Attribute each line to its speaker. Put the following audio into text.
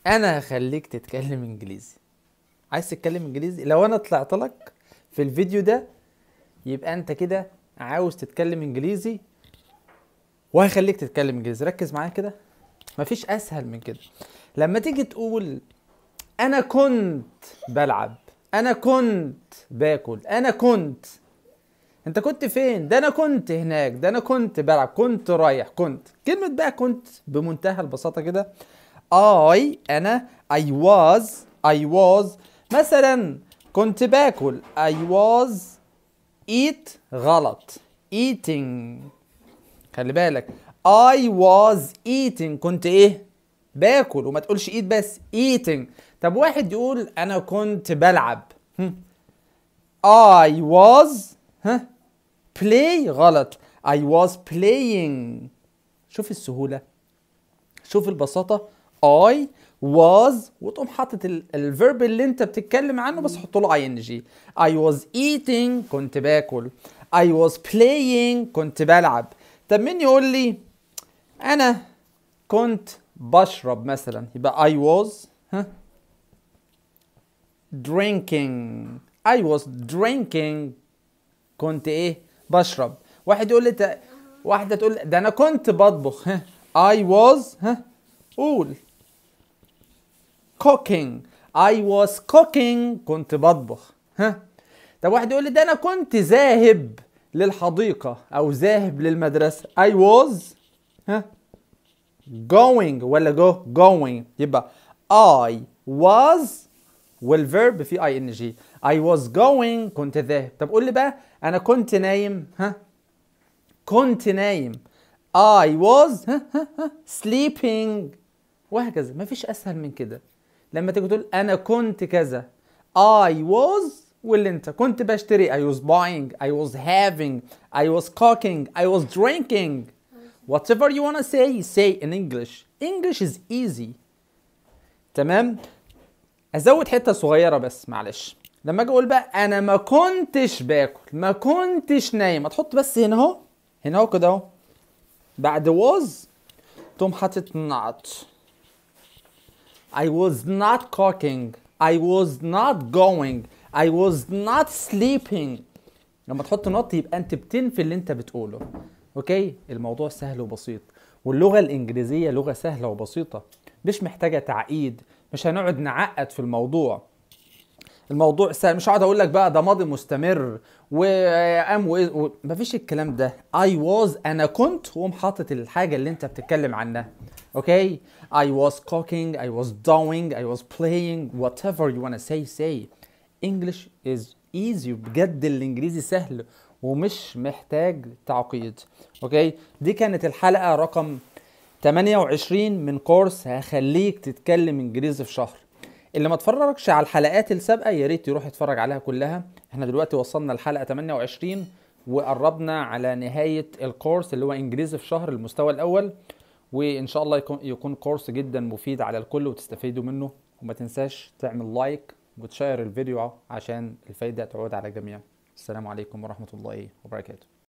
Speaker 1: انا هخليك تتكلم انجليزي. عايز تتكلم انجليزي؟ لو انا طلعت لك في الفيديو ده يبقى انت كده عاوز تتكلم انجليزي، وهخليك تتكلم انجليزي. ركز معايا كده، مفيش اسهل من كده. لما تيجي تقول انا كنت بلعب، انا كنت باكل، انا كنت، انت كنت فين؟ ده انا كنت هناك، ده انا كنت بلعب، كنت رايح، كنت. كلمة بقى كنت بمنتهى البساطة كده، انا I was مثلا كنت باكل I was eat غلط eating. خلي بالك I was eating كنت ايه؟ باكل. وما تقولش eat بس eating. طب واحد يقول انا كنت بلعب، I was play غلط I was playing. شوف السهولة، شوف البساطة. I was وتقوم حاطط الفيرب اللي انت بتتكلم عنه بس حط له ing. I was eating كنت باكل، I was playing كنت بلعب. طب مين يقول لي انا كنت بشرب مثلا؟ يبقى I was drinking. I was drinking كنت ايه؟ بشرب. واحد يقول لي واحدة تقول ده انا كنت بطبخ، I was قول cooking. I was cooking كنت بطبخ. طب واحد يقول لي ده انا كنت ذاهب للحديقة او ذاهب للمدرسة. I was going ولا going. يبقى I was والverb في ing. I was going كنت ذاهب. طب قول لي بقى انا كنت نايم، كنت نايم. I was sleeping. وهكذا. مفيش اسهل من كده. لما تيجي تقول انا كنت كذا، I was واللي انت كنت بشتري I was buying, I was having, I was cooking, I was drinking. Whatever you wanna say in English. English is easy. تمام. ازود حته صغيره بس معلش. لما اجي اقول بقى انا ما كنتش باكل، ما كنتش نايم، هتحط بس هنا اهو، هنا اهو كده اهو، بعد was تقوم حاطط not. I was not cooking, I was not going, I was not sleeping. لما تحط نوت يبقى انت بتنفي اللي انت بتقوله. اوكي، الموضوع سهل وبسيط. واللغه الانجليزيه لغه سهله وبسيطه، مش محتاجه تعقيد. مش هنقعد نعقد في الموضوع. الموضوع سهل. مش هقعد اقول لك بقى ده ماضي مستمر مفيش الكلام ده. I was انا كنت وقوم حاطط الحاجه اللي انت بتتكلم عنها. اوكي. I was cooking, I was doing, I was playing, whatever you wanna say. English is easy. بجد الانجليزي سهل ومش محتاج تعقيد. اوكي. دي كانت الحلقه رقم 28 من كورس هخليك تتكلم انجليزي في شهر. اللي ما اتفرجش على الحلقات السابقه يا ريت يروح يتفرج عليها كلها. احنا دلوقتي وصلنا لحلقه 28 وقربنا على نهايه الكورس اللي هو انجليزي في شهر المستوى الاول. وان شاء الله يكون كورس جدا مفيد على الكل وتستفيدوا منه. وما تنساش تعمل لايك وتشير الفيديو عشان الفايده تعود على الجميع. السلام عليكم ورحمه الله وبركاته.